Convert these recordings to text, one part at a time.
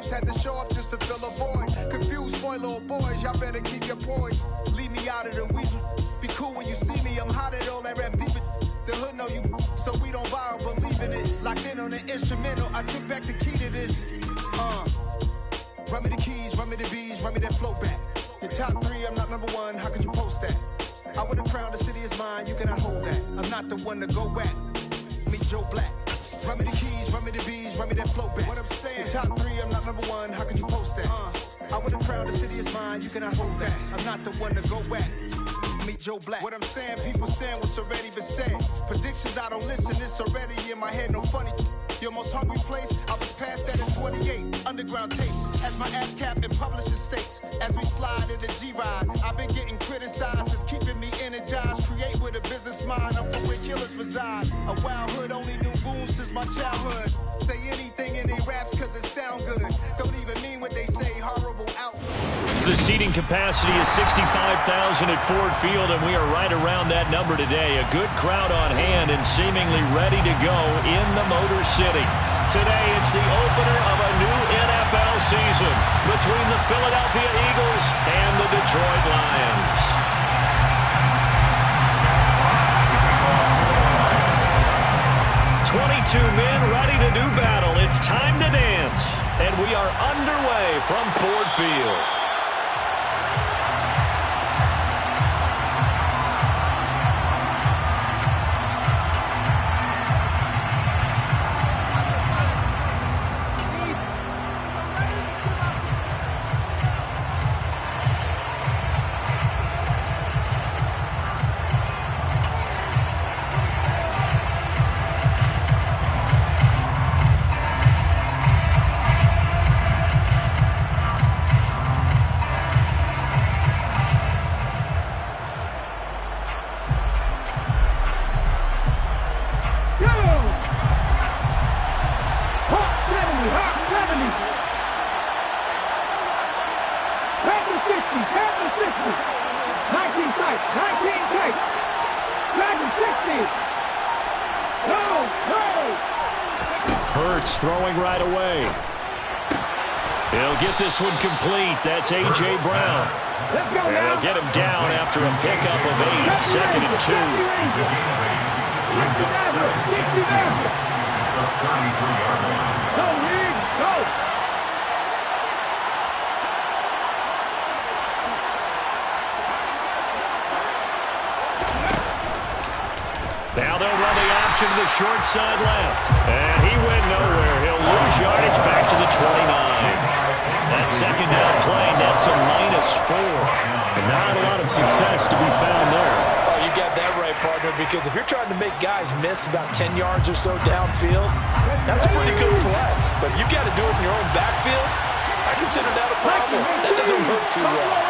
course, had to show up just to fill a void. Confused boy, little boys, y'all better keep your poise. Leave me out of the weasel. Be cool when you see me, I'm hot at all that rap deep. The hood know you, so we don't borrow, believe in it. Locked in on the instrumental, I took back the key to this. Run me the keys, run me the bees, run me that flow back. Your top 3, I'm not number 1, how could you post that? I would've crowned the city is mine, you cannot hold that. I'm not the one to go back. Meet Joe Black. Run me the keys, run me the bees, run me that flow back. What I'm saying, your top 3, I'm not number 1, how could you post that? I would've crowned the city is mine, you cannot hold that. I'm not the one to go back. Meet Joe Black. What I'm saying, people saying what's already been said. Predictions, I don't listen, it's already in my head, no funny. Your most hungry place, I was past that in 28. Underground tapes, as my ass cap in publishing states. As we slide in the G-Ride, I've been getting criticized, it's keeping me energized. Create with a business mind, I'm from where killers reside. A wild hood, only knew goons since my childhood. Say anything in they raps cause it sound good. Don't even mean what they say, horrible out. The seating capacity is 65,000 at Ford Field, and we are right around that number today. A good crowd on hand and seemingly ready to go in the Motor City. Today, it's the opener of a new NFL season between the Philadelphia Eagles and the Detroit Lions. "22 men ready to do battle. It's time to dance." And we are underway from Ford Field. Hurts throwing right away. He'll get this one complete. That's A.J. Brown. And they'll get him down after a pickup of 8, 2nd and 2. Now they'll run the option to the short side left. And he went nowhere. He'll lose yardage back to the 29. That second down play nets a -4. And not a lot of success to be found there. Oh, you got that right, partner, because if you're trying to make guys miss about 10 yards or so downfield, that's a pretty good play. But if you got to do it in your own backfield, I consider that a problem. That doesn't work too well.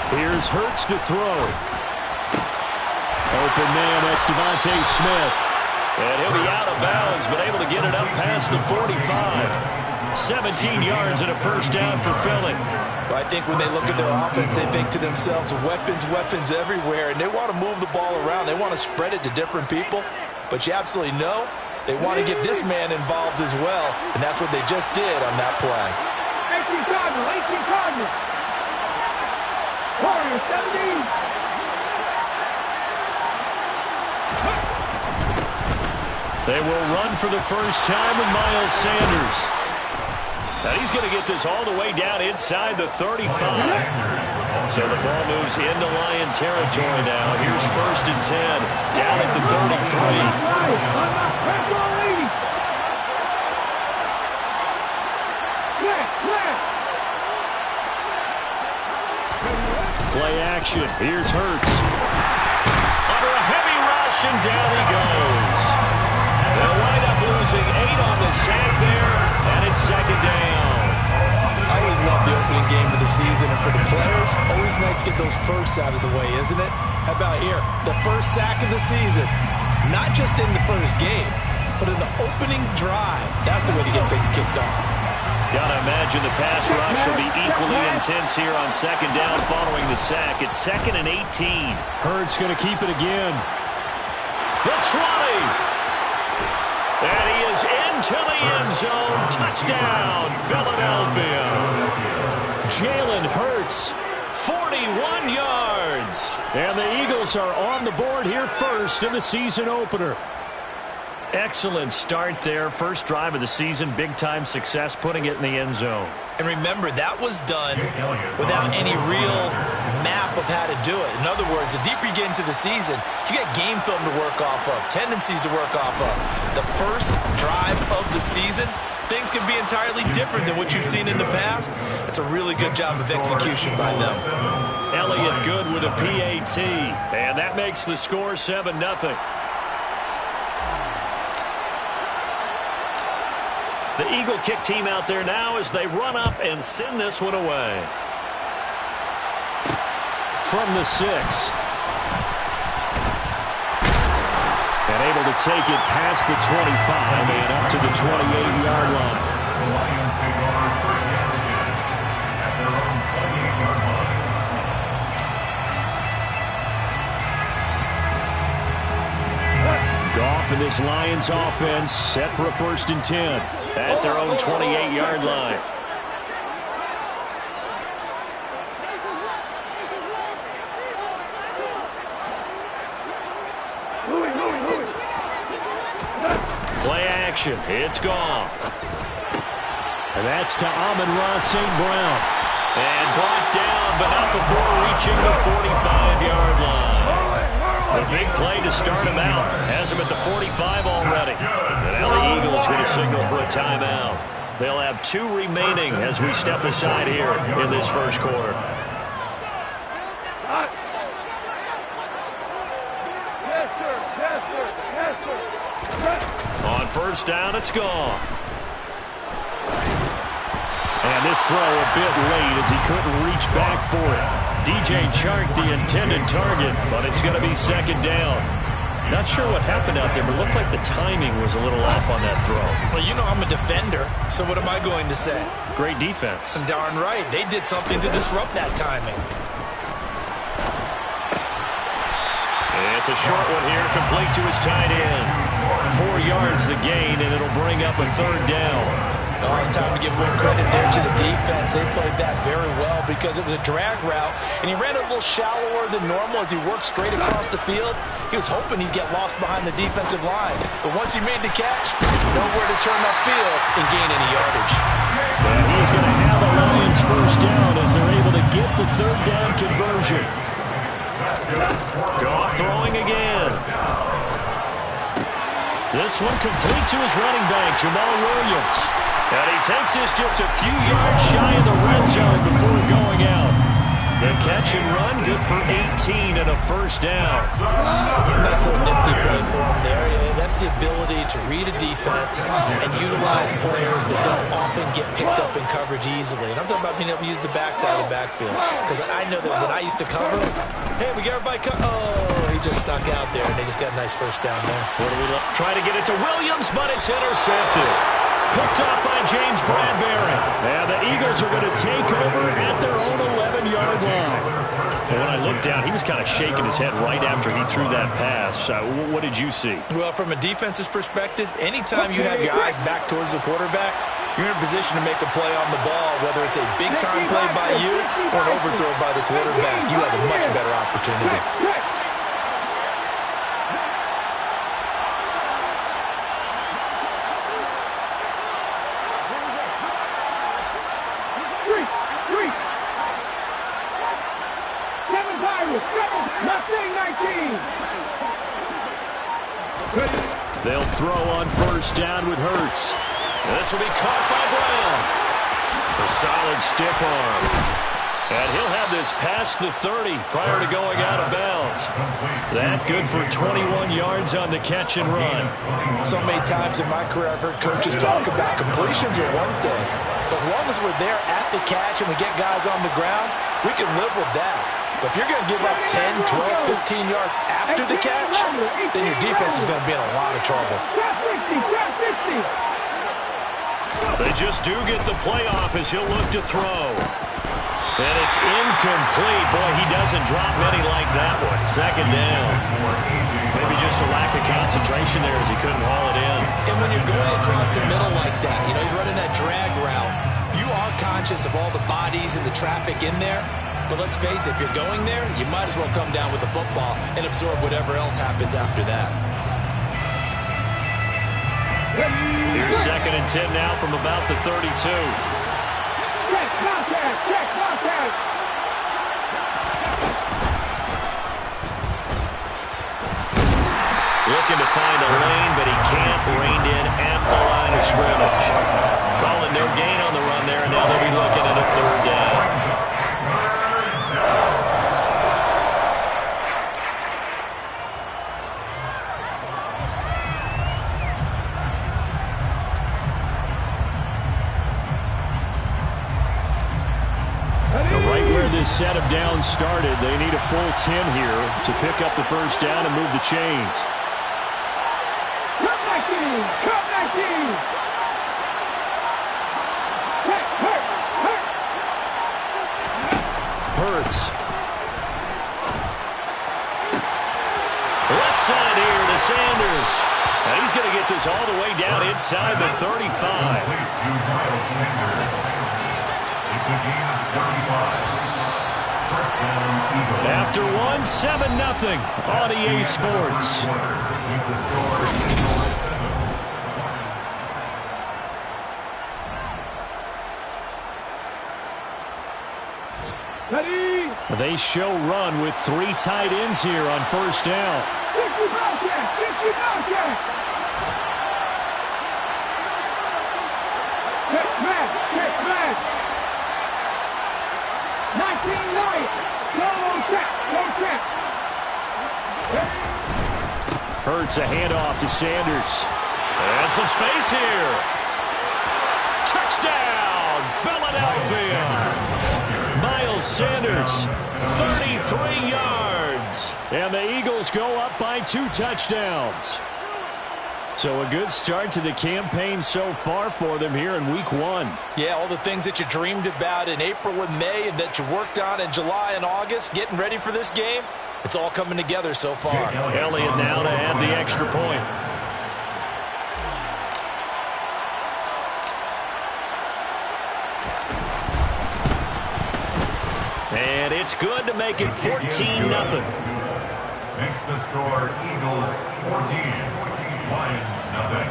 Here's Hurts to throw. Open man, that's Devontae Smith. And he'll be out of bounds, but able to get it up past the 45. 17 yards and a first down for Philly. Well, I think when they look at their offense, they think to themselves, weapons, weapons everywhere, and they want to move the ball around. They want to spread it to different people, but you absolutely know they want to get this man involved as well, and that's what they just did on that play. 18 Cardinals. Warriors, 17. They will run for the first time with Miles Sanders. Now he's going to get this all the way down inside the 35. So the ball moves into Lion territory now. Here's 1st and 10, down at the 33. Play action. Here's Hurts. Under a heavy rush, and down he goes. They'll wind up losing 8 on the sack there, and it's 2nd down. I always love the opening game of the season, and for the players, always nice to get those firsts out of the way, isn't it? How about here? The first sack of the season. Not just in the first game, but in the opening drive. That's the way to get things kicked off. Gotta imagine the pass rush will be equally intense here on 2nd down following the sack. It's 2nd and 18. Hurts gonna keep it again. The 20. And he is into the end zone. Touchdown, Philadelphia. Jalen Hurts, 41 yards. And the Eagles are on the board here first in the season opener. Excellent start there. First drive of the season. Big-time success putting it in the end zone. And remember, that was done without any real map of how to do it. In other words, the deeper you get into the season, you get game film to work off of, tendencies to work off of. The first drive of the season, things can be entirely different than what you've seen in the past. It's a really good job of execution by them. Elliott good with a PAT. And that makes the score 7-0. The Eagle kick team out there now as they run up and send this one away. From the 6. And able to take it past the 25 and up to the 28-yard line. The Lions take over first down and 10 at their own 28-yard line. Goff and this Lions offense set for a 1st and 10 at their own 28-yard line. Play action. It's Goff. And that's to Amon-Ra St. Brown. And brought down, but not before reaching the 45-yard line. A big play to start him out. Has him at the 45 already. And now the Eagles going to signal for a timeout. They'll have 2 remaining as we step aside here in this first quarter. On first down, it's gone. And this throw a bit late as he couldn't reach back for it. DJ Chark the intended target, but it's going to be 2nd down. Not sure what happened out there, but it looked like the timing was a little off on that throw. Well, you know I'm a defender, so what am I going to say? Great defense. Darn right. They did something to disrupt that timing. It's a short one here, complete to his tight end. 4 yards the gain, and it'll bring up a 3rd down. Oh, it's time to give a little credit there to the defense. They played that very well because it was a drag route, and he ran it a little shallower than normal as he worked straight across the field. He was hoping he'd get lost behind the defensive line, but once he made the catch, nowhere to turn upfield and gain any yardage. And he's going to have the Lions 1st down as they're able to get the 3rd down conversion. Goff throwing again. This one complete to his running back, Jamal Williams. And he takes this just a few yards shy of the red zone before going out. The catch and run, good for 18 and a 1st down. Nice little nifty play for him there. That's the ability to read a defense and utilize players that don't often get picked up in coverage easily. And I'm talking about being able to use the backside of the backfield. Because I know that when I used to cover, hey, we got everybody oh, he just stuck out there, and they just got a nice 1st down there. Try to get it to Williams, but it's intercepted. Picked up by James Bradbury. And the Eagles are going to take over at their own 11-yard line. And when I looked down, he was kind of shaking his head right after he threw that pass. What did you see? Well, from a defense's perspective, anytime you have your eyes back towards the quarterback, you're in a position to make a play on the ball, whether it's a big-time play by you or an overthrow by the quarterback. You have a much better opportunity. They'll throw on 1st down with Hurts. This will be caught by Brown. A solid stiff arm. And he'll have this past the 30 prior to going out of bounds. That good for 21 yards on the catch and run. So many times in my career I've heard coaches talk about completions are one thing. But as long as we're there at the catch and we get guys on the ground, we can live with that. But if you're going to give up 10, 12, 15 yards after the catch, then your defense is going to be in a lot of trouble. They just do get the playoff as he'll look to throw. And it's incomplete. Boy, he doesn't drop many like that one. 2nd down. Maybe just a lack of concentration there as he couldn't haul it in. And when you're going across the middle like that, you know, he's running that drag route, you are conscious of all the bodies and the traffic in there. But let's face it, if you're going there, you might as well come down with the football and absorb whatever else happens after that. Here's 2nd and 10 now from about the 32. Check contact! Check contact! Looking to find a lane, but he can't. Reined in at the line of scrimmage. Calling no gain on the run there, and now they'll be looking at a 3rd down. This set of downs started. They need a full 10 here to pick up the 1st down and move the chains. Come back in! Come back in! Hurts. Left side here to Sanders. Now he's going to get this all the way down inside the 35. It's a gain of 35. After 1, 7-0 on EA Sports. Ready? They show run with 3 tight ends here on 1st down. 50 contact! 50 contact! Check match! Check match! 19 light! No check! No check! Hurts a handoff to Sanders. And some space here. Touchdown, Philadelphia. Miles Sanders, 33 yards. And the Eagles go up by 2 touchdowns. So a good start to the campaign so far for them here in Week 1. Yeah, all the things that you dreamed about in April and May and that you worked on in July and August, getting ready for this game, it's all coming together so far. Elliott now to add the extra point. And it's good to make it 14-0. Makes the score Eagles 14. Lions, nothing.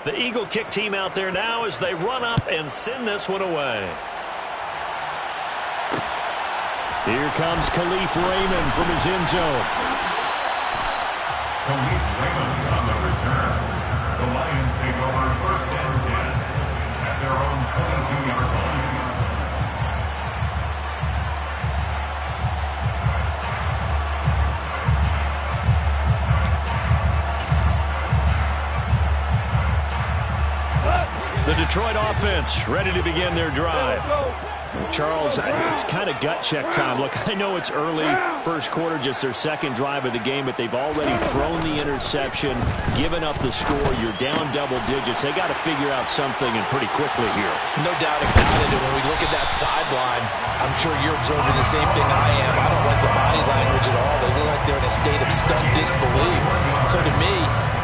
The Eagle kick team out there now as they run up and send this one away. Here comes Khalif Raymond from his end zone. Khalif Raymond on the return. The Lions take over 1st and 10 at their own 22-yard line. The Detroit offense ready to begin their drive. Charles, it's kind of gut check time. Look, I know it's early, 1st quarter, just their 2nd drive of the game, but they've already thrown the interception, given up the score. You're down double digits. They got to figure out something, and pretty quickly here. No doubt about it. And when we look at that sideline, I'm sure you're observing the same thing I am. I don't like the body language at all. They look like they're in a state of stunned disbelief. So to me,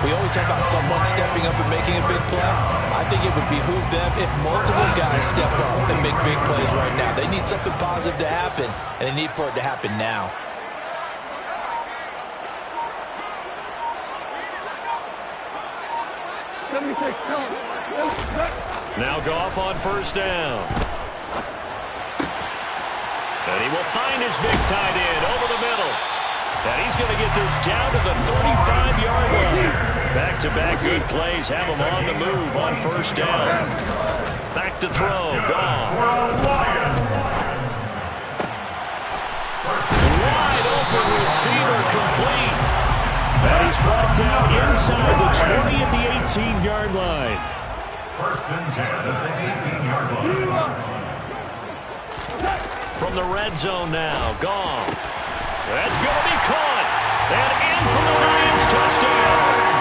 we always talk about someone stepping up and making a big play. I think it would behoove them if multiple guys step up and make big plays right now. They need something positive to happen, and they need for it to happen now. Now Goff on 1st down. And he will find his big tight end over the middle. And he's going to get this down to the 35-yard line. Back-to-back good plays have him on the move on 1st down. Back to throw. Goff. Wide open receiver complete. And he's brought down inside the 20 at the 18-yard line. 1st and 10 at the 18-yard line. From the red zone now, Goff. That's going to be caught. And in for the Lions touchdown.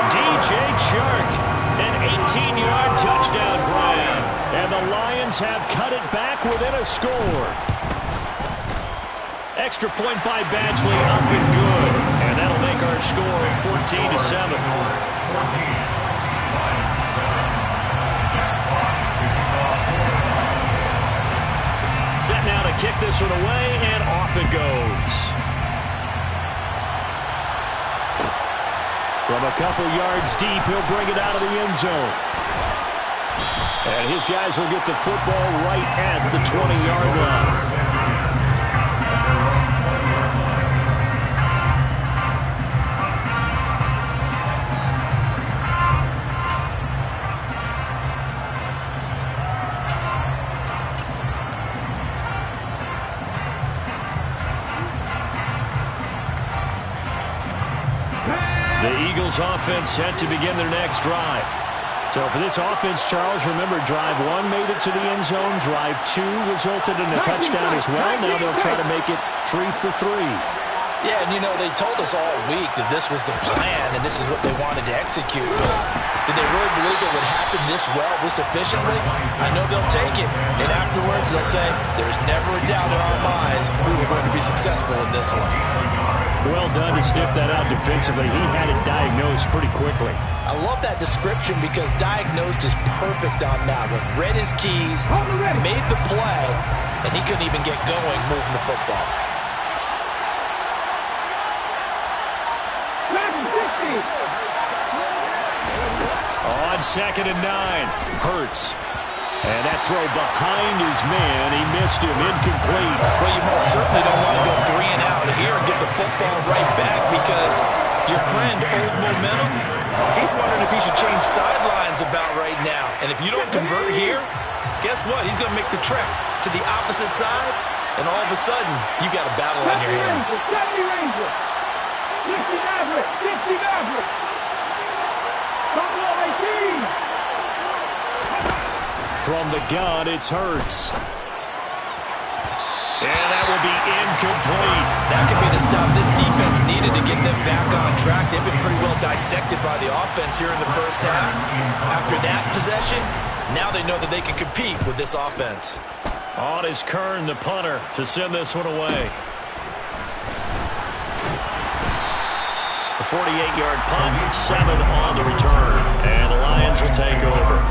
DJ Chark, an 18-yard touchdown grab. Lions have cut it back within a score. Extra point by Badgley, up and good. And that'll make our score 14-7. Set now to kick this one away, and off it goes. From a couple yards deep, he'll bring it out of the end zone. And his guys will get the football right at the 20-yard line. The Eagles offense set to begin their next drive. So for this offense, Charles, remember, drive 1 made it to the end zone. Drive 2 resulted in a touchdown as well. Now they'll try to make it 3 for 3. Yeah, and you know, they told us all week that this was the plan and this is what they wanted to execute. Did they really believe it would happen this well, this efficiently? I know they'll take it. And afterwards, they'll say, there's never a doubt in our minds we were going to be successful in this one. Well done to sniff that out defensively. He had it diagnosed pretty quickly. I love that description because diagnosed is perfect on that one. Read his keys, made the play, and he couldn't even get going moving the football. On 2nd and 9, Hurts. And that throw behind his man, he missed him, incomplete. Well, you most certainly don't want to go 3 and out here and get the football right back because your friend, Old Momentum, he's wondering if he should change sidelines about right now. And if you don't convert here, guess what? He's going to make the trek to the opposite side, and all of a sudden, you got a battle on your hands. From the gun, it's Hurts. And that will be incomplete. That could be the stop this defense needed to get them back on track. They've been pretty well dissected by the offense here in the first half. After that possession, now they know that they can compete with this offense. On is Kern, the punter, to send this one away. A 48-yard punt, 7 on the return. And the Lions will take over.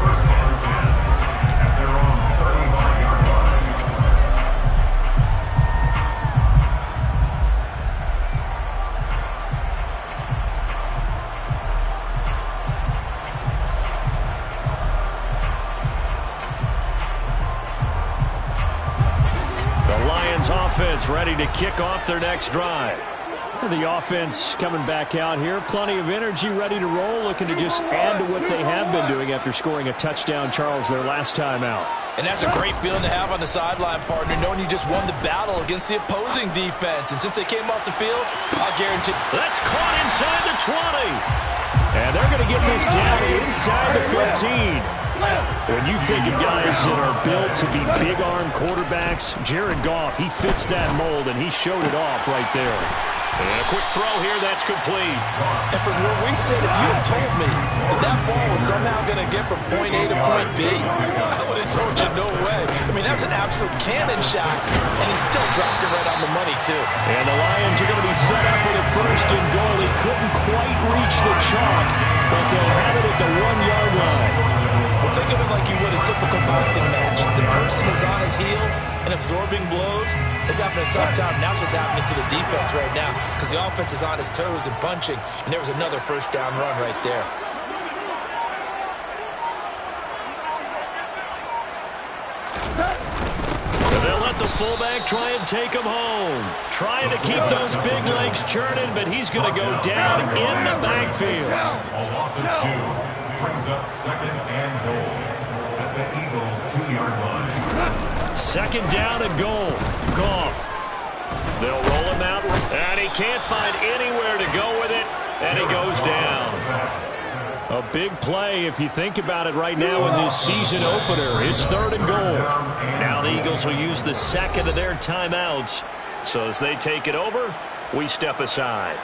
Offense ready to kick off their next drive. The offense coming back out here. Plenty of energy, ready to roll, looking to just add to what they have been doing after scoring a touchdown, Charles, their last time out. And that's a great feeling to have on the sideline, partner, knowing you just won the battle against the opposing defense. And since they came off the field, I'll guarantee... That's caught inside the 20. And they're going to get this down inside the 15. When you think of guys that are built to be big-arm quarterbacks, Jared Goff, he fits that mold, and he showed it off right there. And a quick throw here, that's complete. And from where we sit, if you had told me that that ball was somehow going to get from point A to point B, I would have told you no way. I mean, that was an absolute cannon shot, and he still dropped it right on the money, too. And the Lions are going to be set up with a 1st and goal. He couldn't quite reach the chalk, but they'll have it at the 1-yard line. Well, think of it like you would a typical boxing match. The person is on his heels and absorbing blows is having a tough time. And that's what's happening to the defense right now because the offense is on his toes and punching. And there was another 1st down run right there. And they'll let the fullback try and take him home. Trying to keep those big legs churning, but he's going to go down in the backfield. A loss of 2. Brings up 2nd and goal at the Eagles' 2-yard line. 2nd down and goal. Goff. They'll roll him out, and he can't find anywhere to go with it, and he goes down. A big play if you think about it right now in this season opener. It's 3rd and goal. Now the Eagles will use the 2nd of their timeouts. So as they take it over, we step aside.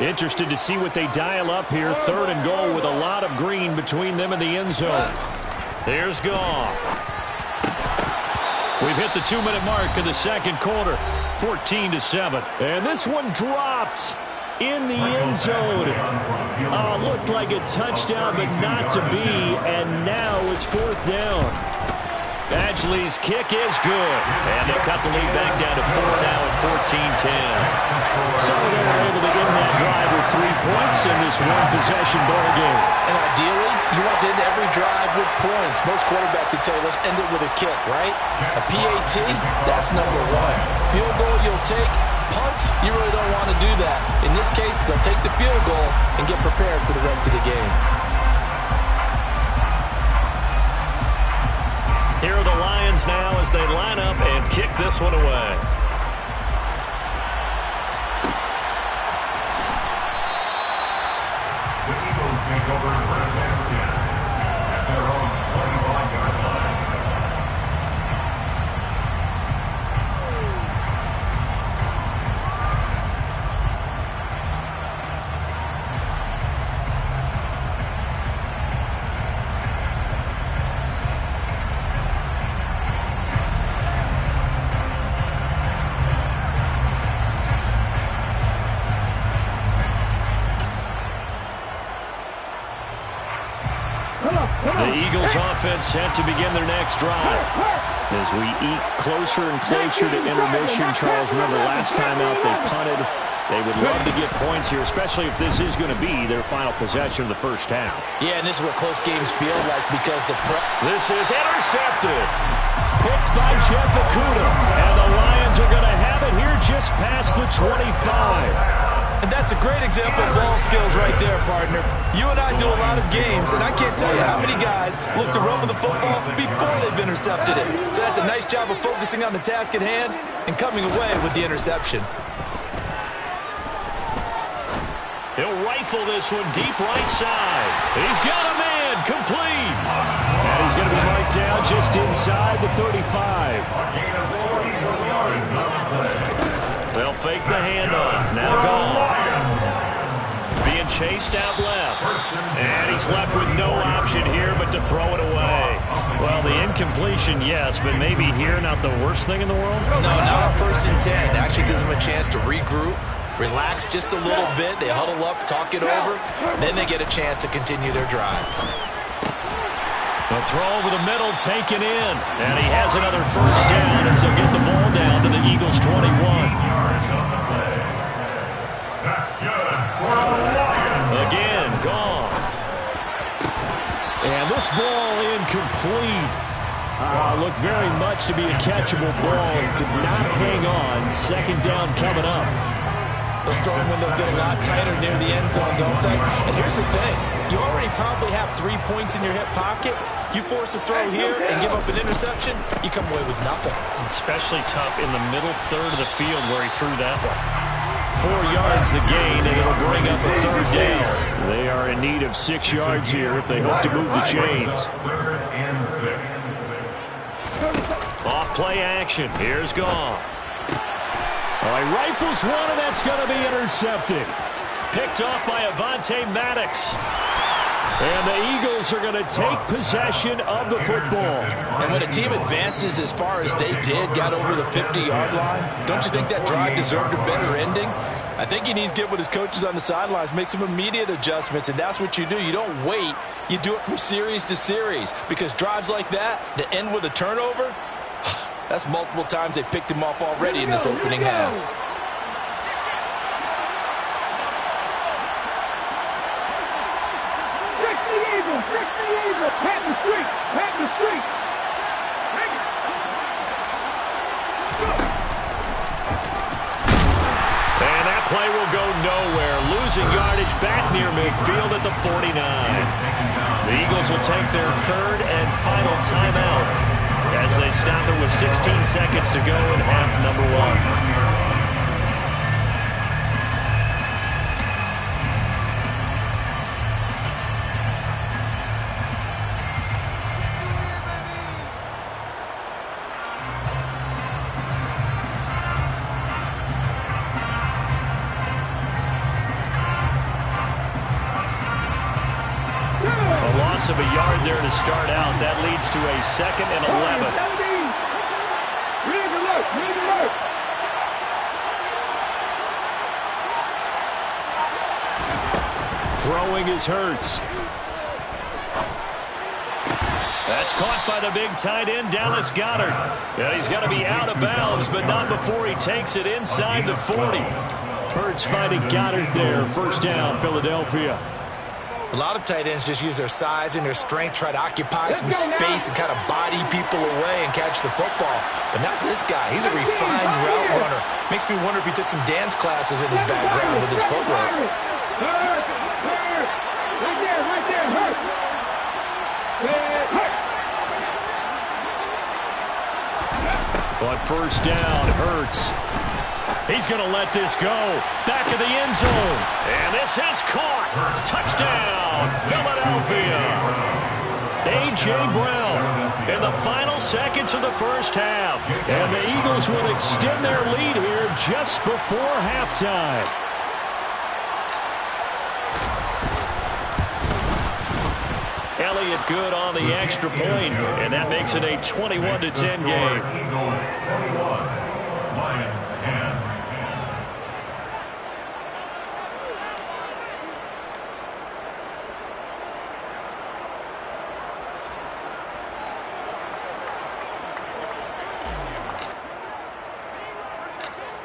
Interested to see what they dial up here. 3rd and goal with a lot of green between them and the end zone. There's Goff. We've hit the 2-minute mark of the second quarter. 14-7. And this one dropped in the end zone. Looked like a touchdown, but not to be. And now it's 4th down. Badgley's kick is good. And they cut the lead back down to 4 now at 14-10. So they were able to end that drive with 3 points in this one-possession ball game. And ideally, you want to end every drive with points. Most quarterbacks would tell you, let's end it with a kick, right? A PAT, that's number 1. Field goal you'll take. Punts, you really don't want to do that. In this case, they'll take the field goal and get prepared for the rest of the game. Here are the Lions now as they line up and kick this one away. The Eagles take over 1st and 10 at their own 25-yard line. The Eagles offense set to begin their next drive. As we eat closer and closer to intermission, Charles, remember last time out they punted. They would love to get points here, especially if this is going to be their final possession of the first half. Yeah, and this is what close games feel like because this is intercepted. Picked by Jeff Okudah. And the Lions are going to have it here just past the 25. And that's a great example of ball skills right there, partner. You and I do a lot of games, and I can't tell you how many guys look to run with the football before they've intercepted it. So that's a nice job of focusing on the task at hand and coming away with the interception. He'll rifle this one deep right side. He's got a man complete. And he's going to be marked down just inside the 35. They'll fake the handoff. Now Goff. Being chased out left. And he's left with no option here but to throw it away. Well, the incompletion, yes, but maybe here not the worst thing in the world? No, not on 1st and 10. Actually gives them a chance to regroup, relax just a little bit. They huddle up, talk it over. Then they get a chance to continue their drive. The throw over the middle taken in. And he has another first down as they'll get the ball down to the Eagles' 21. That's good for the Lions. Again, Goff. And this ball incomplete. Looked very much to be a catchable ball. Could not hang on. 2nd down coming up. Those throwing windows get a lot tighter near the end zone, don't they? And here's the thing. You already probably have 3 points in your hip pocket. You force a throw here and give up an interception, you come away with nothing. Especially tough in the middle third of the field where he threw that one. 4 yards the gain, and it'll bring up a 3rd down. They are in need of 6 yards here if they hope to move the chains. 3rd and 6. Off play action. Here's Goff. All right, rifles one, and that's going to be intercepted. Picked off by Avonte Maddox. And the Eagles are going to take possession of the football. And when a team advances as far as they did, got over the 50-yard line, don't you think that drive deserved a better ending? I think he needs to get with his coaches on the sidelines, make some immediate adjustments, and that's what you do. You don't wait. You do it from series to series because drives like that end with a turnover, that's multiple times they picked him off already in this opening half. Pat the street! Pat the street! And that play will go nowhere. Losing yardage back near midfield at the 49. The Eagles will take their 3rd and final timeout as they stop it with 16 seconds to go in half number 1. loss of a yard there to start out. That leads to a 2nd and 11. Throwing is Hurts. That's caught by the big tight end, Dallas Goedert. And he's got to be out of bounds, but not before he takes it inside the 40. Hurts fighting Goedert there. First down, Philadelphia. A lot of tight ends just use their size and their strength, try to occupy some space and kind of body people away and catch the football. But not this guy. He's a refined route runner. Makes me wonder if he took some dance classes in his background with his footwork. But first down, Hurts. He's going to let this go. Back of the end zone. And this is caught. Touchdown, Philadelphia. A.J. Brown in the final seconds of the first half. And the Eagles will extend their lead here just before halftime. Elliott good on the extra point, and that makes it a 21-10 game. Eagles 21, Lions 10.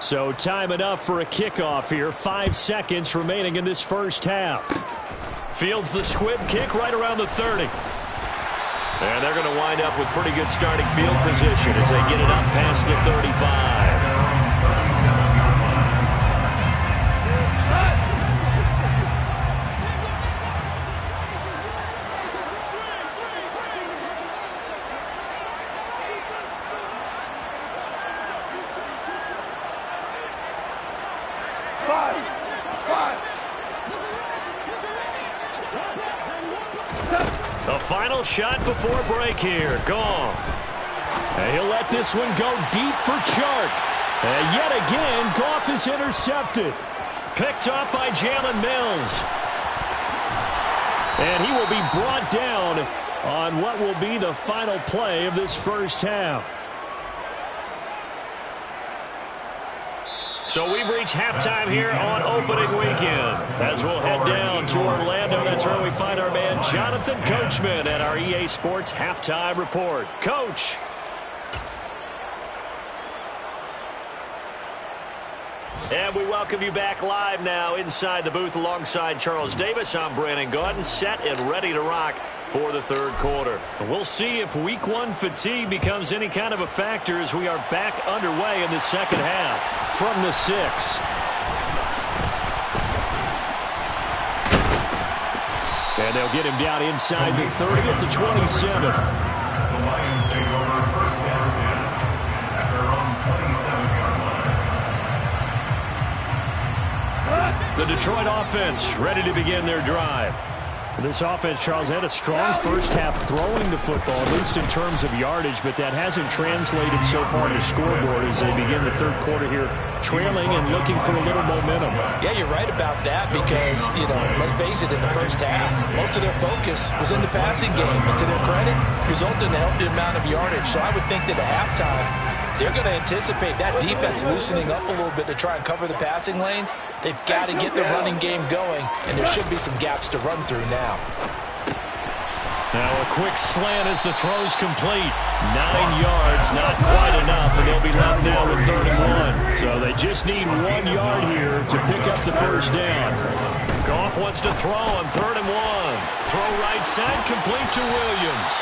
So time enough for a kickoff here. 5 seconds remaining in this first half. Fields the squib kick right around the 30. And they're going to wind up with pretty good starting field position as they get it up past the 35. The final shot before break here. Goff. And he'll let this one go deep for Chark. And yet again, Goff is intercepted. Picked up by Jalen Mills. And he will be brought down on what will be the final play of this first half. So we've reached halftime here on opening weekend. As we'll head down to Orlando, that's where we find our man Jonathan Coachman at our EA Sports Halftime Report. Coach. And we welcome you back live now inside the booth alongside Charles Davis. I'm Brandon Gaudin, set and ready to rock for the third quarter. We'll see if week one fatigue becomes any kind of a factor as we are back underway in the second half. From the 6. And they'll get him down inside the 30 at the 27. The Lions take over first down 10 at their own 27-yard line. The Detroit offense ready to begin their drive. This offense, Charles, had a strong first half throwing the football, at least in terms of yardage, but that hasn't translated so far to scoreboard as they begin the third quarter here, trailing and looking for a little momentum. Yeah, you're right about that because, let's face it, in the first half, most of their focus was in the passing game. And to their credit, resulted in a healthy amount of yardage. So I would think that at halftime, they're going to anticipate that defense loosening up a little bit to try and cover the passing lanes. They've got to get the running game going, and there should be some gaps to run through now. Now a quick slant as the throw's complete. 9 yards, not quite enough, and they'll be left now with 3rd and 1. So they just need 1 yard here to pick up the first down. Goff wants to throw on 3rd and 1. Throw right side, complete to Williams.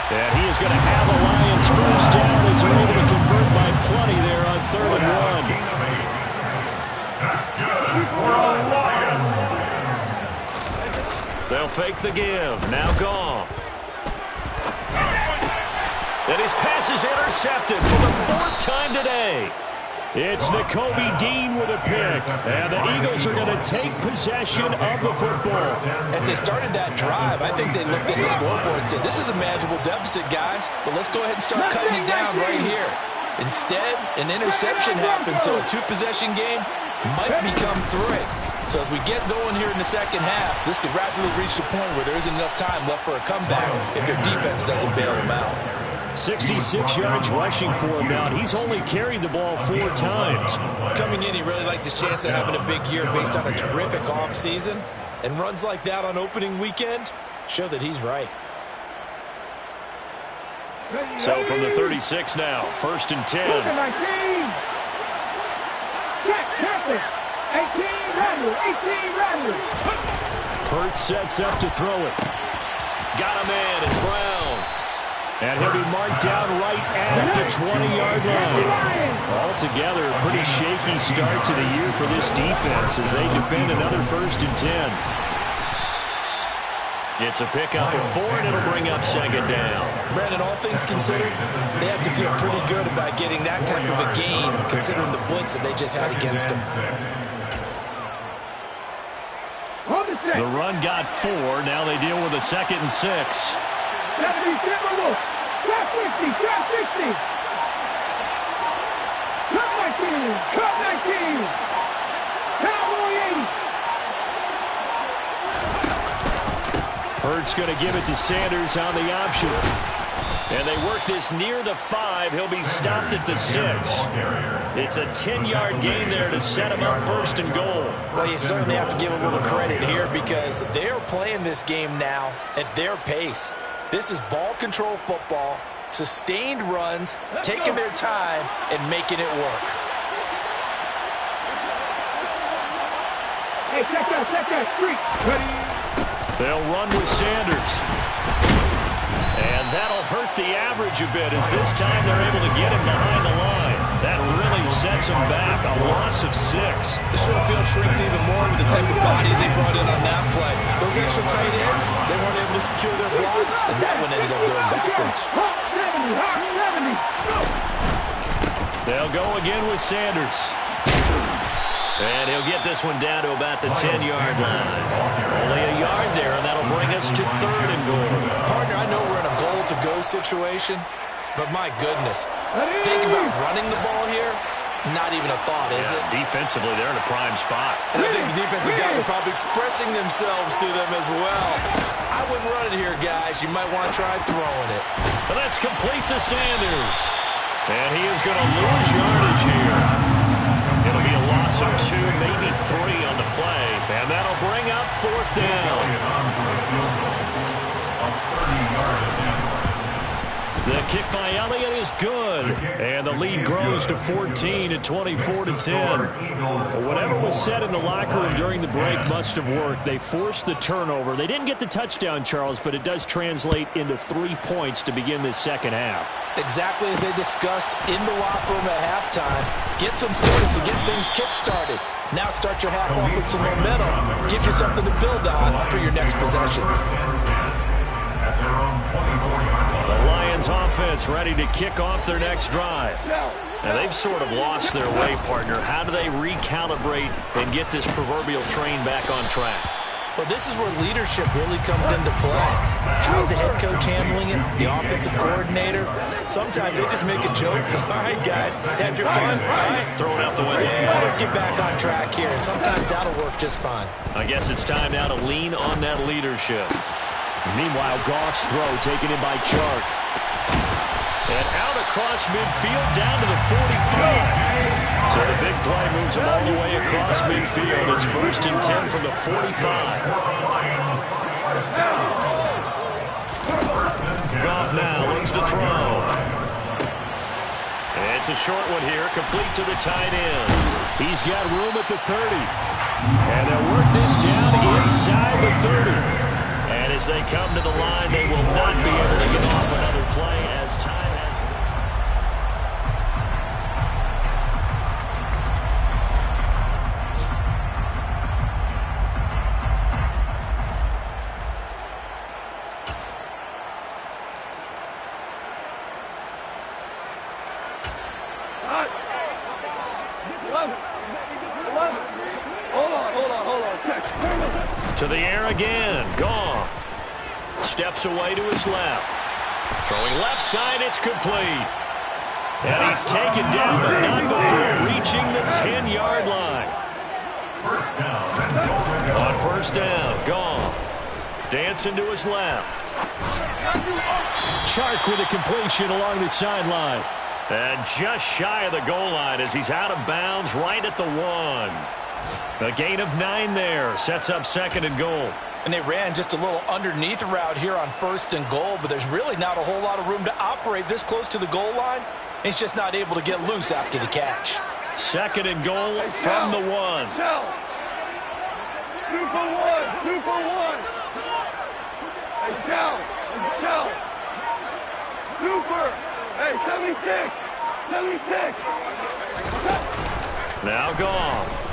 And he is going to have the Lions first down as they're able to convert by plenty there on 3rd and 1. That's good for the Lions. They'll fake the give. Now Goff. And his pass is intercepted for the 4th time today. It's Nakobe Dean with a pick. And the Eagles are going to take possession of the football. As they started that drive, I think they looked at the scoreboard and said, this is a manageable deficit, guys, but let's go ahead and start cutting it down right here. Instead, an interception happened, so a 2-possession game might become 3. So as we get going here in the second half, this could rapidly reach the point where there isn't enough time left for a comeback if your defense doesn't bail them out. 66 yards rushing for him now. He's only carried the ball 4 times. Coming in, he really liked his chance of having a big year based on a terrific offseason. And runs like that on opening weekend show that he's right. So from the 36 now, 1st and 10. 19. Catch, 18 Rattler. Hurts sets up to throw it. Got a man. It's Brown. And he'll be marked down right at the 20-yard line. Altogether, a pretty shaky start to the year for this defense as they defend another 1st and 10. It's a pickup of 4, and it'll bring up 2nd down. Brandon, all things considered, they have to feel pretty good about getting that type of a gain, considering the blitz that they just had against them. The run got 4. Now they deal with a 2nd and 6. 70, Timberwolves. Cut 50, cut 60. Cut 19. Cowboy 80. Hurts going to give it to Sanders on the option. And they work this near the 5. He'll be stopped at the 6. It's a 10-yard gain there to set him up 1st and goal. Well, you certainly have to give a little credit here because they are playing this game now at their pace. This is ball control football, sustained runs, taking their time, and making it work. Hey, check that streak. They'll run with Sanders. And that'll hurt the average a bit as this time they're able to get him behind the line. That really sets him back, a loss of 6. The short field shrinks even more with the type of bodies they brought in on that play. Those extra tight ends, they weren't able to secure their blocks, and that one ended up going backwards. 70. They'll go again with Sanders. And he'll get this one down to about the 10-yard line. Only a yard there, and that'll bring us to 3rd and goal. Partner, I know we're in a goal-to-go situation, but my goodness. Think about running the ball here. Not even a thought, is it? Defensively, they're in a prime spot. And I think the defensive guys are probably expressing themselves to them as well. I wouldn't run it here, guys. You might want to try throwing it. But that's complete to Sanders. And he is going to lose yardage here. It'll be a loss of 2, maybe 3 on the play. And that'll bring up 4th down. The kick by Elliott is good. And the lead grows to 14 at 24-10. Whatever was said in the locker room during the break must have worked. They forced the turnover. They didn't get the touchdown, Charles, but it does translate into 3 points to begin this second half. Exactly as they discussed in the locker room at halftime. Get some points to get things kick-started. Now start your half off with some momentum. Gives you something to build on for your next possession. The Lions offense ready to kick off their next drive. Now they've sort of lost their way, partner. How do they recalibrate and get this proverbial train back on track? Well, this is where leadership really comes into play. How's the head coach handling it? The offensive coordinator? Sometimes they just make a joke. All right, guys, had your fun? All right. Throw it out the window. Yeah, let's get back on track here. And sometimes that'll work just fine. I guess it's time now to lean on that leadership. Meanwhile, Goff's throw taken in by Chark. And out across midfield down to the 45. So the big play moves him all the way across midfield. It's 1st and 10 from the 45. Goff now looks to throw. It's a short one here, complete to the tight end. He's got room at the 30. And they'll work this down inside the 30. And as they come to the line, they will not be able to get off another play as time has. To the air again. Goff steps away to his left. Throwing left side, it's complete. And he's taken down, but not before reaching the 10-yard line. First down. On first down, Goff. Dancing to his left. Chark with a completion along the sideline. And just shy of the goal line as he's out of bounds right at the 1. A gain of 9 there. Sets up second and goal. And they ran just a little underneath route here on first and goal, but there's really not a whole lot of room to operate this close to the goal line. He's just not able to get loose after the catch. Second and goal from the 1. 2 for 1. 2 for 1. Hey, Shell. 2 for. Hey, 76. 76. Now Goff.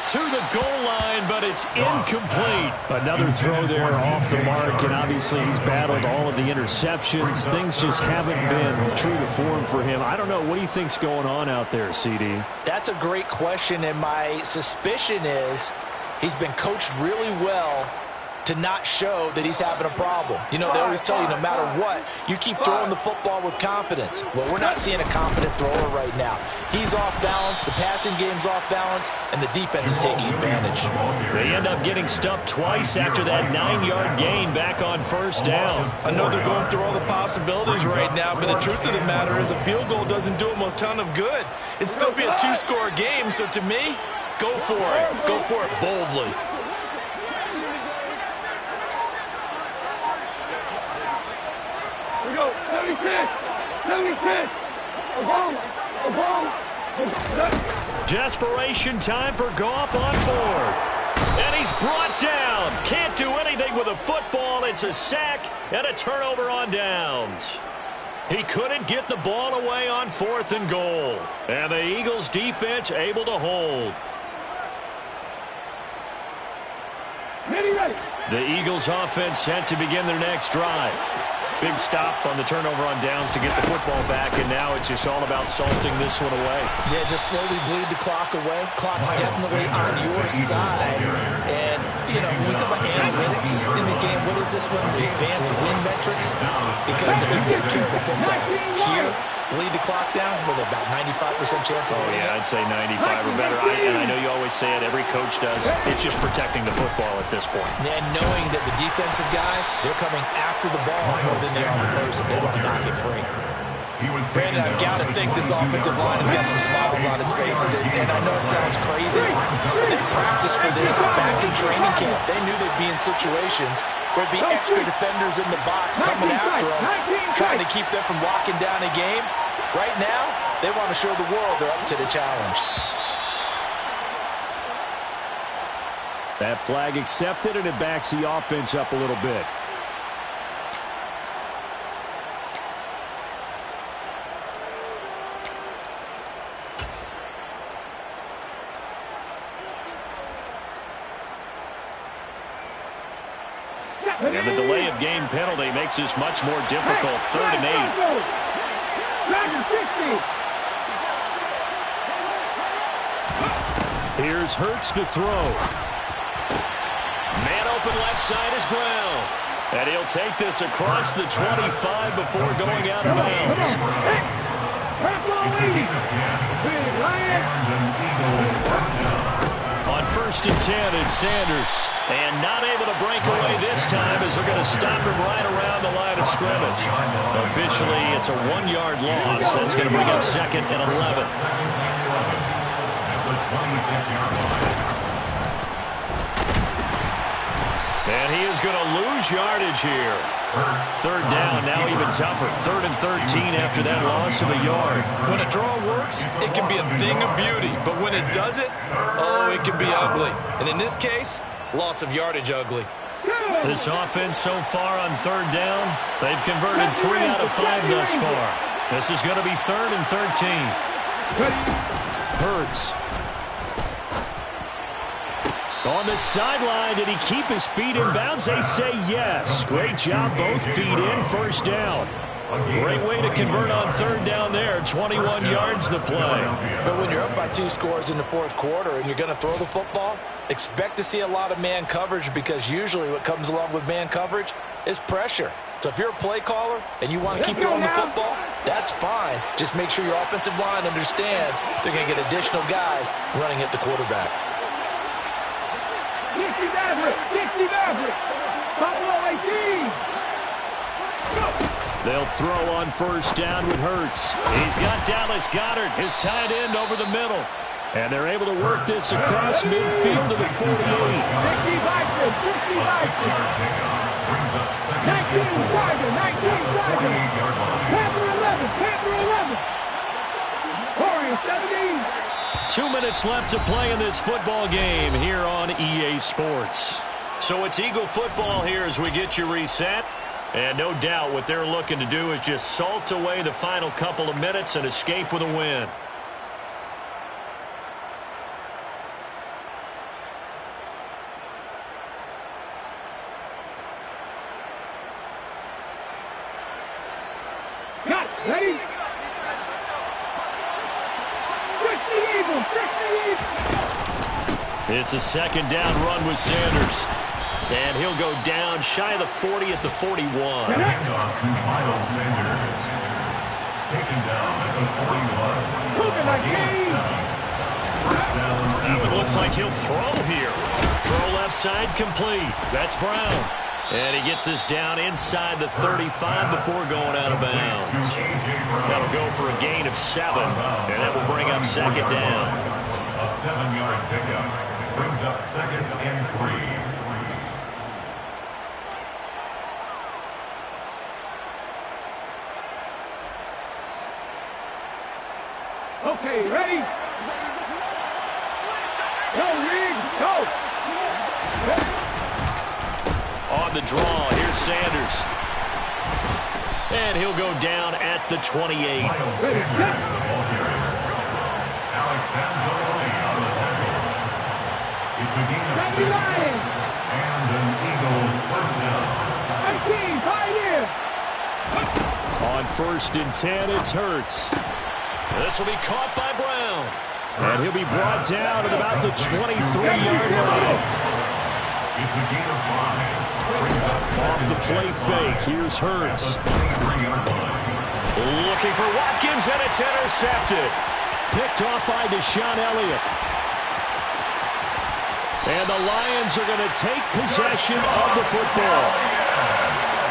To the goal line, but it's incomplete. Another throw there off the mark, and obviously he's battled all of the interceptions. Things just haven't been true to form for him. I don't know. What do you think's going on out there, CD? That's a great question, and my suspicion is he's been coached really well to not show that he's having a problem. You know, they always tell you no matter what, you keep throwing the football with confidence. Well, we're not seeing a confident thrower right now. He's off balance, the passing game's off balance, and the defense is taking advantage. They end up getting stuffed twice after that 9-yard gain back on first down. I know they're going through all the possibilities right now, but the truth of the matter is a field goal doesn't do them a ton of good. It'd still be a 2-score game, so to me, go for it. Go for it boldly. We go. 76. 76. Obama. Desperation time for Goff on fourth. And he's brought down. Can't do anything with a football. It's a sack and a turnover on downs. He couldn't get the ball away on fourth and goal. And the Eagles defense able to hold. The Eagles offense set to begin their next drive. Big stop on the turnover on downs to get the football back, and now it's just all about salting this one away. Yeah, just slowly bleed the clock away. Clock's definitely on your side. And, you know, when we talk about analytics in the game, what is this one? The advanced win metrics? Because if you take care of the football here, bleed the clock down with about 95% chance of winning. Yeah, I'd say 95 or better. And I know you always say it, every coach does. It's just protecting the football at this point. And knowing that the defensive guys, they're coming after the ball more than they are the person. They want to knock it free. Brandon, I've got to think this offensive line has got some smiles on its faces. And I know it sounds crazy, but they practiced for this back in training camp. They knew they'd be in situations where there'd be extra defenders in the box coming after them, trying to keep them from locking down a game. Right now, they want to show the world they're up to the challenge. That flag accepted, and it backs the offense up a little bit. And the delay of game penalty makes this much more difficult. 3rd and 8. Here's Hurts to throw. Man open left side is Brown. And he'll take this across the 25 before going out of bounds. On 1st and 10, it's Sanders. And not able to break away this time as they're going to stop him right around the line of scrimmage. Officially, it's a 1-yard loss. That's going to bring up 2nd and 11. And he is going to lose yardage here. 3rd down, now even tougher. 3rd and 13 after that loss of a yard. When a draw works, it can be a thing of beauty. But when it doesn't, oh, it can be ugly. And in this case, loss of yardage ugly. This offense so far on 3rd down, they've converted 3 out of 5 thus far. This is going to be 3rd and 13. Hurts. On the sideline, did he keep his feet in bounds? They say yes. Great job, both feet in, 1st down. Great way to convert on 3rd down there. 21 yards the play. But when you're up by 2 scores in the 4th quarter and you're going to throw the football, expect to see a lot of man coverage, because usually what comes along with man coverage is pressure. So if you're a play caller and you want to keep throwing the football, That's fine. Just make sure your offensive line understands they're going to get additional guys running at the quarterback. 60 Maverick! 60 Maverick! Buffalo 18! They'll throw on first down with Hurts. He's got Dallas Goedert, his tight end, over the middle. And they're able to work this across midfield to the 48. 60 Vikings! 60 Vikings! 19 Tiger! 19 Tiger! Panther 11! Panther 11! Warriors 17! 2 minutes left to play in this football game here on EA Sports. So it's Eagle football here as we get you reset. And no doubt what they're looking to do is just salt away the final couple of minutes and escape with a win. Got it. Ready? 60 Eagles! 60 Eagles! It's a second down run with Sanders. And he'll go down shy of the 40 at the 41. Handoff to Miles Sanders. Taken down at the 41. Moving like First down. It looks like he'll throw here. Throw left side complete. That's Brown. And he gets this down inside the 35 before going out of bounds. That'll go for a gain of 7. And that will bring up second down. A 7-yard pickup brings up second and 3. Okay, ready? Go, Reed, go! On the draw, here's Sanders. And he'll go down at the 28. Miles Sanders, the ball carrier. Alex Anzalone on the tackle. It's a gain of 6. And an Eagle first down. 19, Pioneer! On first and 10, it's Hurts. This will be caught by Brown. And he'll be brought down at about the 23-yard line. It's a gain of 5. Off the play fake, here's Hurts. Looking for Watkins, and it's intercepted. Picked off by Deshaun Elliott. And the Lions are going to take possession of the football.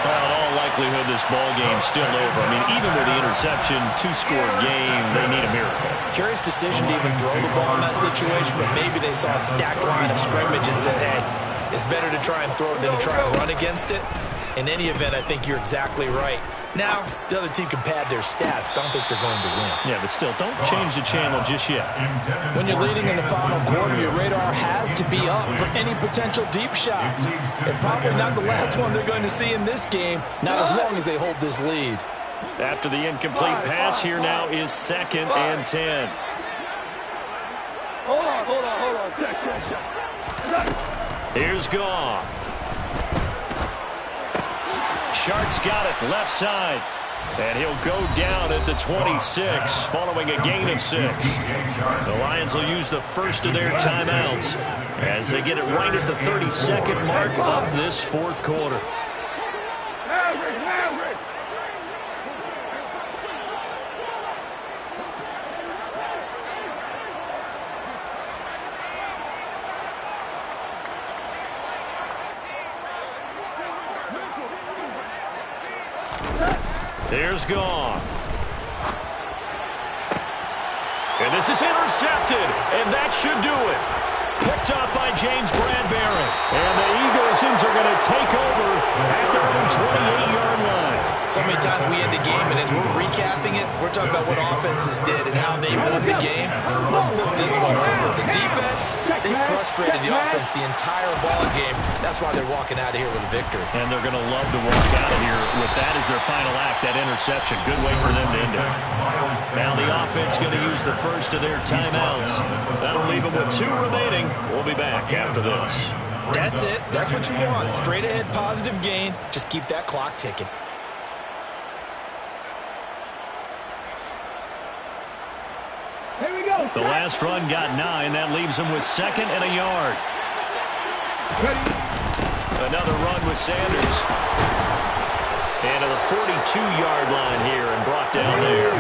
Well, in all likelihood, this ball game's still over. I mean, even with the interception, 2-score game, they need a miracle. Curious decision to even throw the ball in that situation, but maybe they saw a stacked line of scrimmage and said, hey, it's better to try and throw it than to try and run against it. In any event, I think you're exactly right. Now, the other team can pad their stats, but I don't think they're going to win. Yeah, but still, don't change the channel just yet. When you're leading in the final quarter, your radar has to be up for any potential deep shots. And probably not the last one they're going to see in this game, not as long as they hold this lead. After the incomplete pass, here now is second and 10. Hold on. Check. Here's Goff. Shark's got it, left side. And he'll go down at the 26, following a gain of 6. The Lions will use the first of their timeouts as they get it right at the 32nd mark of this fourth quarter. Maverick! There's Goff. And this is intercepted, and that should do it. Picked up by James Bradbury. And the Eagles are going to take over at their own 28-yard line. So many times we end the game, and as we're recapping it, we're talking about what offenses did and how they won the game. Let's flip this one over. The defense, they frustrated the offense the entire ball game. That's why they're walking out of here with a victory. And they're going to love to walk out of here with that as their final act, that interception. Good way for them to end it. Now the offense going to use the first of their timeouts. That'll leave them with 2 remaining. We'll be back after this. That's it. That's what you want. Straight ahead positive gain. Just keep that clock ticking. Here we go. The last run got 9. That leaves them with 2nd and a yard. Ready? Another run with Sanders. And to the 42-yard line here and brought down there.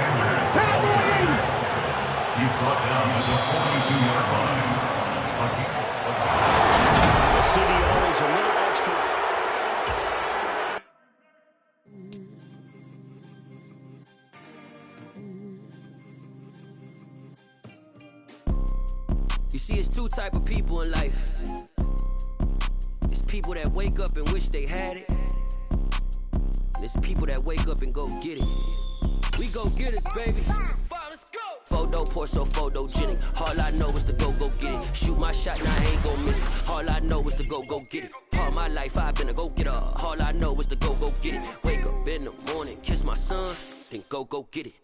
He's brought down at the 42-yard line. The city always a little extra. You see, it's two type of people in life. It's people that wake up and wish they had it. And it's people that wake up and go get it. We go get it, baby. Let's go. Photo pour so photogenic. All I know is to go get it. Shoot my shot, now I ain't gon' miss it. All I know is to go get it. All my life I've been a go-getter. All I know is to go get it. Wake up in the morning, kiss my son, then go get it.